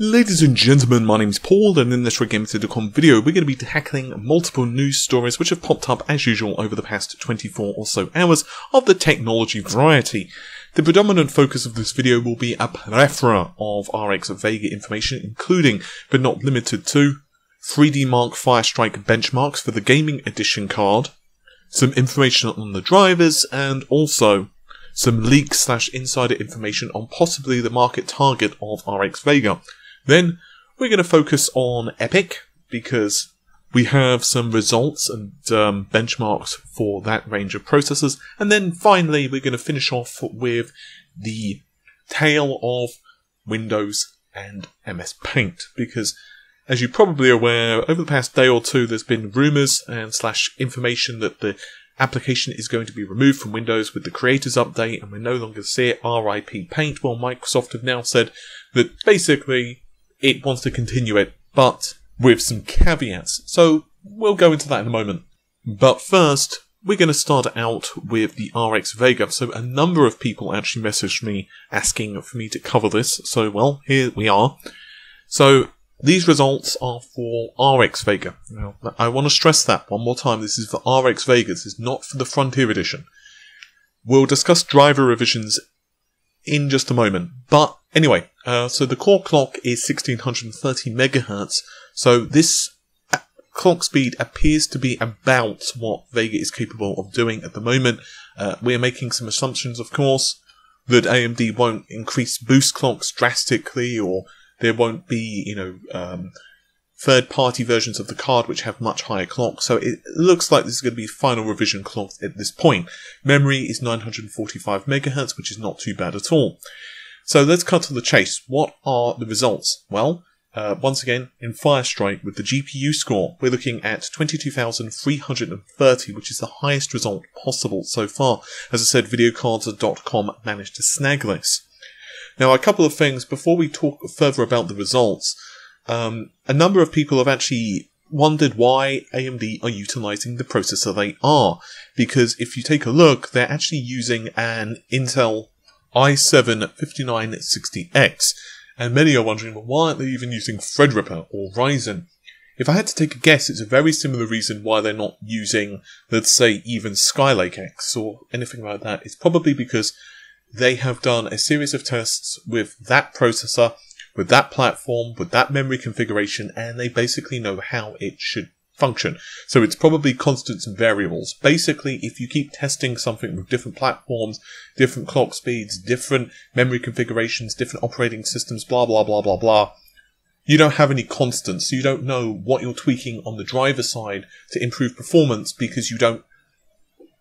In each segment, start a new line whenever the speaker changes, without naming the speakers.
Ladies and gentlemen, my name's Paul, and in this RedGamer.com video, we're going to be tackling multiple news stories which have popped up as usual over the past 24 or so hours of the technology variety. The predominant focus of this video will be a plethora of RX Vega information, including, but not limited to, 3D Mark Firestrike benchmarks for the Gaming Edition card, some information on the drivers, and also some leak/insider information on possibly the market target of RX Vega. Then, we're going to focus on Epyc, because we have some results and benchmarks for that range of processors. And then, finally, we're going to finish off with the tale of Windows and MS Paint, because, as you're probably aware, over the past day or two, there's been rumours and information that the application is going to be removed from Windows with the Creators Update, and we're no longer see it. RIP Paint. Well, Microsoft have now said that basically it wants to continue it, but with some caveats. So we'll go into that in a moment. But first, we're going to start out with the RX Vega. So a number of people actually messaged me asking for me to cover this. So, well, here we are. So these results are for RX Vega. Now, I want to stress that one more time. This is for RX Vega. This is not for the Frontier Edition. We'll discuss driver revisions in just a moment. But anyway, so the core clock is 1630 MHz. So this clock speed appears to be about what Vega is capable of doing at the moment. We're making some assumptions, of course, that AMD won't increase boost clocks drastically, or there won't be, third-party versions of the card which have much higher clocks. So it looks like this is going to be final revision clock at this point. Memory is 945 MHz, which is not too bad at all. So let's cut to the chase. What are the results? Well, once again, in Firestrike, with the GPU score, we're looking at 22,330, which is the highest result possible so far. As I said, videocards.com managed to snag this. Now, a couple of things before we talk further about the results. A number of people have actually wondered why AMD are utilizing the processor they are. Because if you take a look, they're actually using an Intel i7-5960X. And many are wondering, well, why aren't they even using Threadripper or Ryzen? If I had to take a guess, it's a very similar reason why they're not using, let's say, even Skylake X or anything like that. It's probably because they have done a series of tests with that processor, with that platform, with that memory configuration, and they basically know how it should function. So it's probably constants and variables. Basically, if you keep testing something with different platforms, different clock speeds, different memory configurations, different operating systems, blah, blah, blah, blah, blah, you don't have any constants. So you don't know what you're tweaking on the driver side to improve performance, because you don't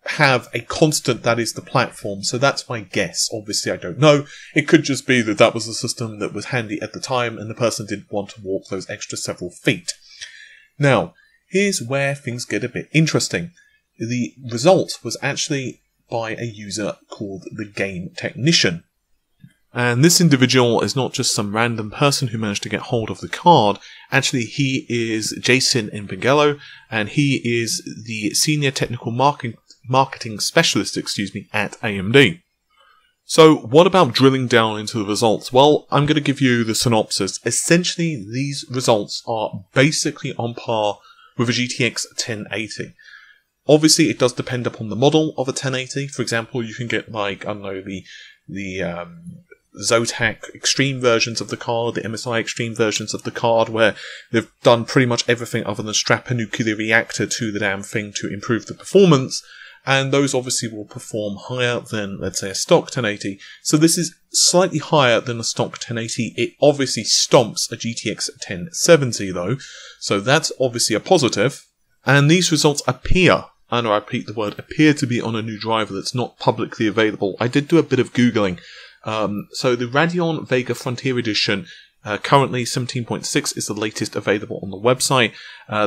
have a constant that is the platform. So that's my guess. Obviously, I don't know. It could just be that that was a system that was handy at the time and the person didn't want to walk those extra several feet. Now, here's where things get a bit interesting. The result was actually by a user called the Game Technician. And this individual is not just some random person who managed to get hold of the card. Actually, he is Jason Invigello, and he is the Senior Technical Marketing Specialist, at AMD. So, what about drilling down into the results? Well, I'm going to give you the synopsis. Essentially, these results are basically on par with a GTX 1080. Obviously, it does depend upon the model of a 1080. For example, you can get, like, I don't know, the Zotac Extreme versions of the card, the MSI Extreme versions of the card, where they've done pretty much everything other than strap a nuclear reactor to the damn thing to improve the performance. And those obviously will perform higher than, let's say, a stock 1080. So this is slightly higher than a stock 1080. It obviously stomps a GTX 1070 though. So that's obviously a positive. And these results appear, and I repeat the word, appear to be on a new driver that's not publicly available. I did do a bit of Googling. So the Radeon Vega Frontier Edition, currently 17.6 is the latest available on the website.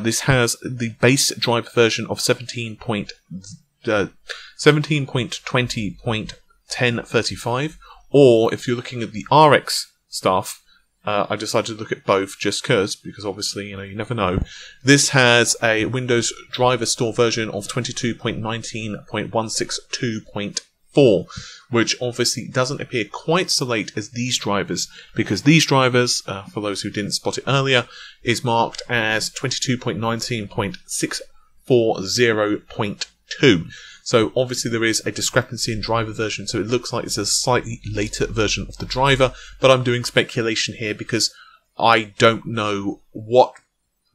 This has the base drive version of 17.20.1035, or if you're looking at the RX stuff, I decided to look at both just because obviously, you never know. This has a Windows driver store version of 22.19.162.5 4, which obviously doesn't appear quite so late as these drivers, because these drivers, for those who didn't spot it earlier, is marked as 22.19.640.2. So obviously there is a discrepancy in driver version, so it looks like it's a slightly later version of the driver, but I'm doing speculation here because I don't know what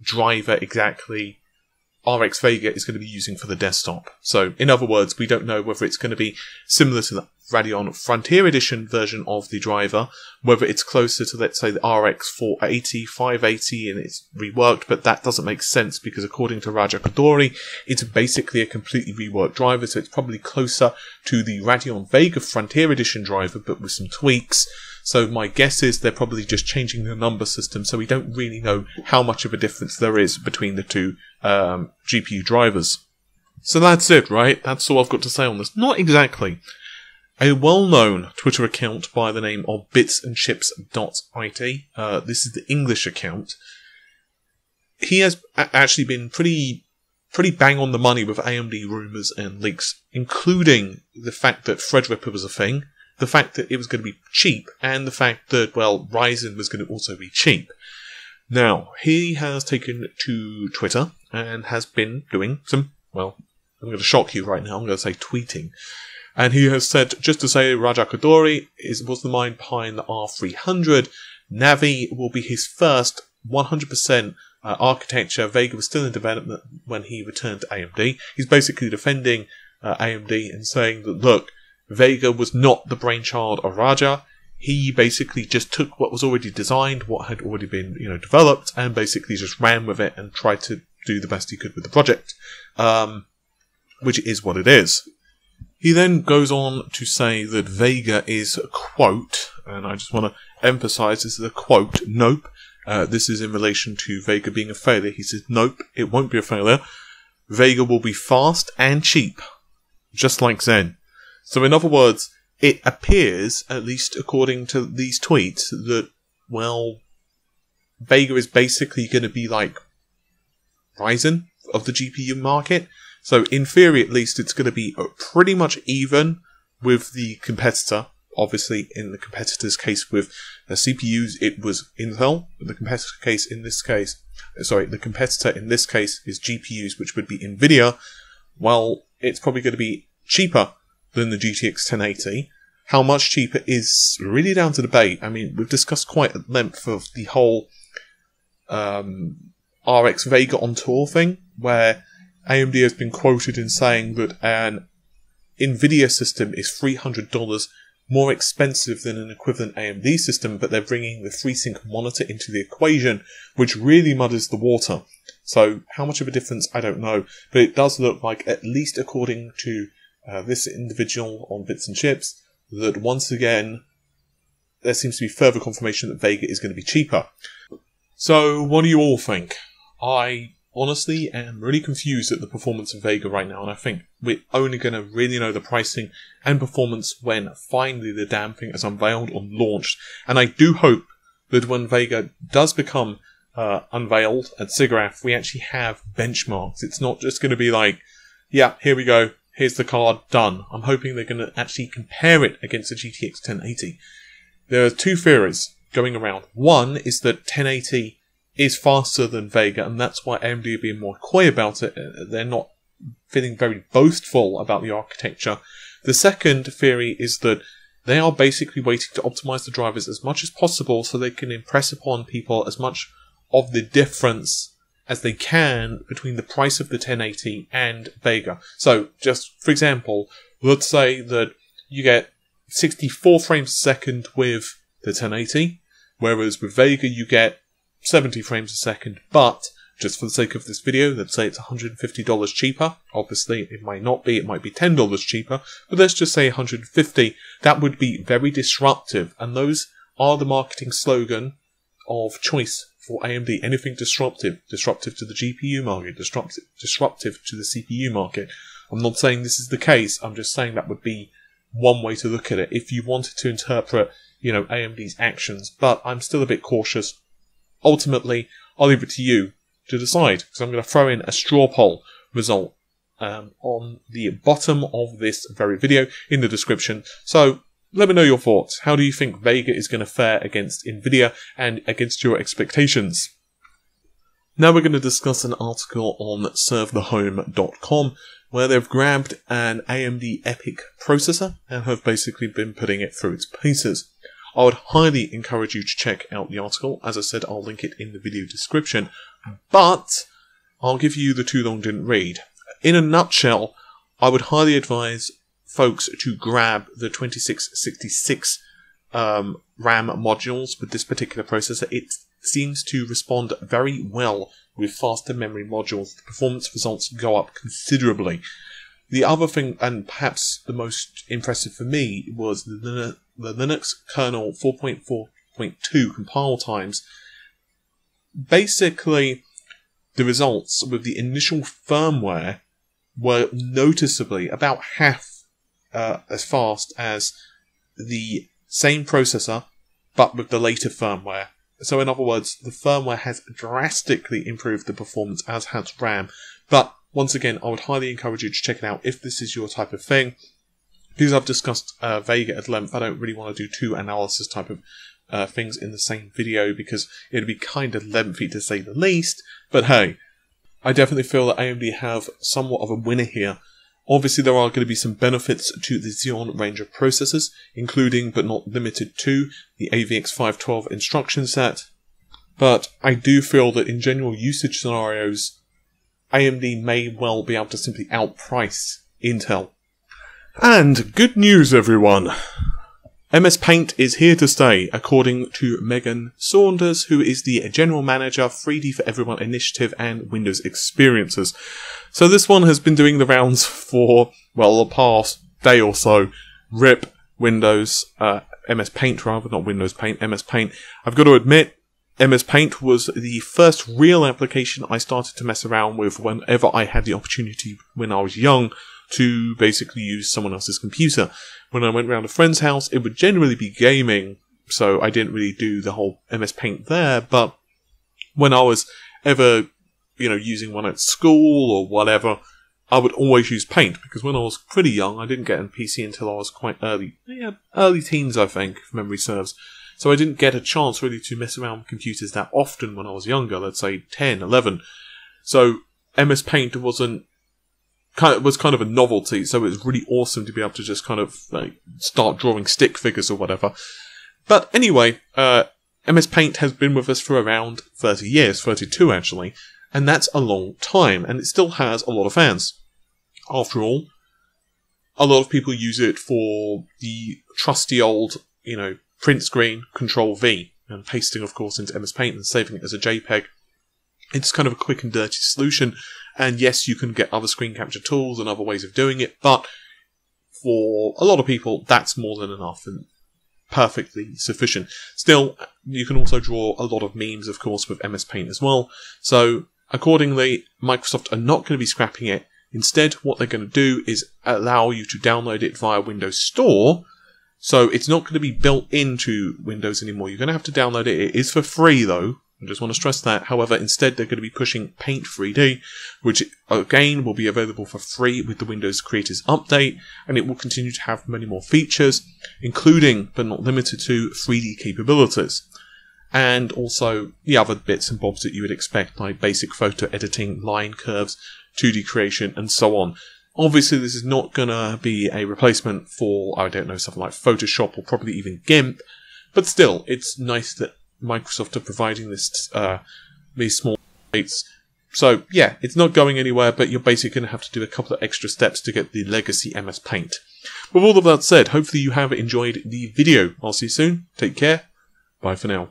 driver exactly RX Vega is going to be using for the desktop. So, in other words, we don't know whether it's going to be similar to the Radeon Frontier Edition version of the driver, whether it's closer to, let's say, the RX 480, 580, and it's reworked, but that doesn't make sense because according to Raja Koduri, it's basically a completely reworked driver, so it's probably closer to the Radeon Vega Frontier Edition driver, but with some tweaks. So my guess is they're probably just changing the number system, so we don't really know how much of a difference there is between the two GPU drivers. So that's it, right? That's all I've got to say on this. Not exactly. A well-known Twitter account by the name of bitsandchips.it, this is the English account, he has actually been pretty bang on the money with AMD rumours and leaks, including the fact that Threadripper was a thing, the fact that it was going to be cheap, and the fact that, well, Ryzen was going to also be cheap. Now, he has taken to Twitter and has been doing some, well, I'm going to shock you right now, I'm going to say tweeting. And he has said, just to say, Raja Koduri was the mind behind the R300. Navi will be his first 100% architecture. Vega was still in development when he returned to AMD. He's basically defending AMD and saying that, look, Vega was not the brainchild of Raja. He basically just took what was already designed, what had already been, developed, and basically just ran with it and tried to do the best he could with the project, which is what it is. He then goes on to say that Vega is, quote, and I just want to emphasize this is a quote, nope. This is in relation to Vega being a failure. He says, nope, it won't be a failure. Vega will be fast and cheap, just like Zen. So in other words, it appears, at least according to these tweets, that, well, Vega is basically going to be like Ryzen of the GPU market. So in theory, at least, it's going to be pretty much even with the competitor. Obviously, in the competitor's case with CPUs, it was Intel. The competitor in this case is GPUs, which would be Nvidia. Well, it's probably going to be cheaper than the GTX 1080. How much cheaper is really down to debate. I mean, we've discussed quite at length of the whole RX Vega on tour thing, where AMD has been quoted in saying that an Nvidia system is $300 more expensive than an equivalent AMD system, but they're bringing the FreeSync monitor into the equation, which really muddies the water. So how much of a difference, I don't know, but it does look like, at least according to this individual on Bits and Chips, that once again there seems to be further confirmation that Vega is going to be cheaper. So what do you all think? I honestly am really confused at the performance of Vega right now, and I think we're only going to really know the pricing and performance when finally the damn thing is unveiled or launched. And I do hope that when Vega does become unveiled at SIGGRAPH, we actually have benchmarks. It's not just going to be like, yeah, here we go, here's the card, done. I'm hoping they're going to actually compare it against the GTX 1080. There are two theories going around. One is that 1080 is faster than Vega, and that's why AMD are being more coy about it. They're not feeling very boastful about the architecture. The second theory is that they are basically waiting to optimize the drivers as much as possible so they can impress upon people as much of the difference as they can between the price of the 1080 and Vega. So, just for example, let's say that you get 64 frames a second with the 1080, whereas with Vega you get 70 frames a second, but just for the sake of this video, let's say it's $150 cheaper. Obviously, it might not be, it might be $10 cheaper, but let's just say $150. That would be very disruptive, and those are the marketing slogan of choice for AMD. Anything disruptive. Disruptive to the GPU market, disruptive to the CPU market. I'm not saying this is the case, I'm just saying that would be one way to look at it if you wanted to interpret, AMD's actions, but I'm still a bit cautious. Ultimately, I'll leave it to you to decide, because I'm going to throw in a straw poll result on the bottom of this very video in the description. So let me know your thoughts. How do you think Vega is going to fare against Nvidia and against your expectations? Now we're going to discuss an article on servethehome.com where they've grabbed an AMD Epyc processor and have basically been putting it through its paces. I would highly encourage you to check out the article. As I said, I'll link it in the video description, but I'll give you the too long didn't read. In a nutshell, I would highly advise folks to grab the 2666 RAM modules with this particular processor. It seems to respond very well with faster memory modules. The performance results go up considerably. The other thing, and perhaps the most impressive for me, was the Linux kernel 4.4.2 compile times. Basically, the results with the initial firmware were noticeably about half as fast as the same processor, but with the later firmware. So in other words, the firmware has drastically improved the performance, as has RAM. But once again, I would highly encourage you to check it out if this is your type of thing. Because I've discussed Vega at length, I don't really want to do two analysis type of things in the same video because it'd be kind of lengthy to say the least. But hey, I definitely feel that AMD have somewhat of a winner here. Obviously, there are going to be some benefits to the Xeon range of processors, including but not limited to the AVX512 instruction set. But I do feel that in general usage scenarios, AMD may well be able to simply outprice Intel. And good news, everyone! MS Paint is here to stay, according to Megan Saunders, who is the General Manager, 3D for Everyone Initiative and Windows Experiences. So this one has been doing the rounds for, well, the past day or so. RIP Windows, MS Paint rather, not Windows Paint, MS Paint. I've got to admit, MS Paint was the first real application I started to mess around with whenever I had the opportunity when I was young to basically use someone else's computer. When I went round a friend's house, it would generally be gaming, so I didn't really do the whole MS Paint there, but when I was ever, using one at school or whatever, I would always use Paint, because when I was pretty young, I didn't get a PC until I was quite early teens, I think, if memory serves. So I didn't get a chance really to mess around with computers that often when I was younger, let's say 10, 11. So MS Paint was kind of a novelty, so it was really awesome to be able to just kind of start drawing stick figures or whatever. But anyway, MS Paint has been with us for around 30 years, 32 actually, and that's a long time, and it still has a lot of fans. After all, a lot of people use it for the trusty old, print screen, Control-V, and pasting, of course, into MS Paint and saving it as a JPEG. It's kind of a quick and dirty solution, and yes, you can get other screen capture tools and other ways of doing it, but for a lot of people, that's more than enough and perfectly sufficient. Still, you can also draw a lot of memes, of course, with MS Paint as well. So, accordingly, Microsoft are not going to be scrapping it. Instead, what they're going to do is allow you to download it via Windows Store. So, it's not going to be built into Windows anymore. You're going to have to download it. It is for free, though. I just want to stress that. However, instead they're going to be pushing Paint 3D, which again will be available for free with the Windows Creators Update, and it will continue to have many more features, including, but not limited to, 3D capabilities. And also the other bits and bobs that you would expect, like basic photo editing, line curves, 2D creation, and so on. Obviously, this is not going to be a replacement for, something like Photoshop or probably even GIMP, but still, it's nice that Microsoft are providing this, these small updates. So, yeah, it's not going anywhere, but you're basically going to have to do a couple of extra steps to get the legacy MS Paint. With all of that said, hopefully you have enjoyed the video. I'll see you soon. Take care. Bye for now.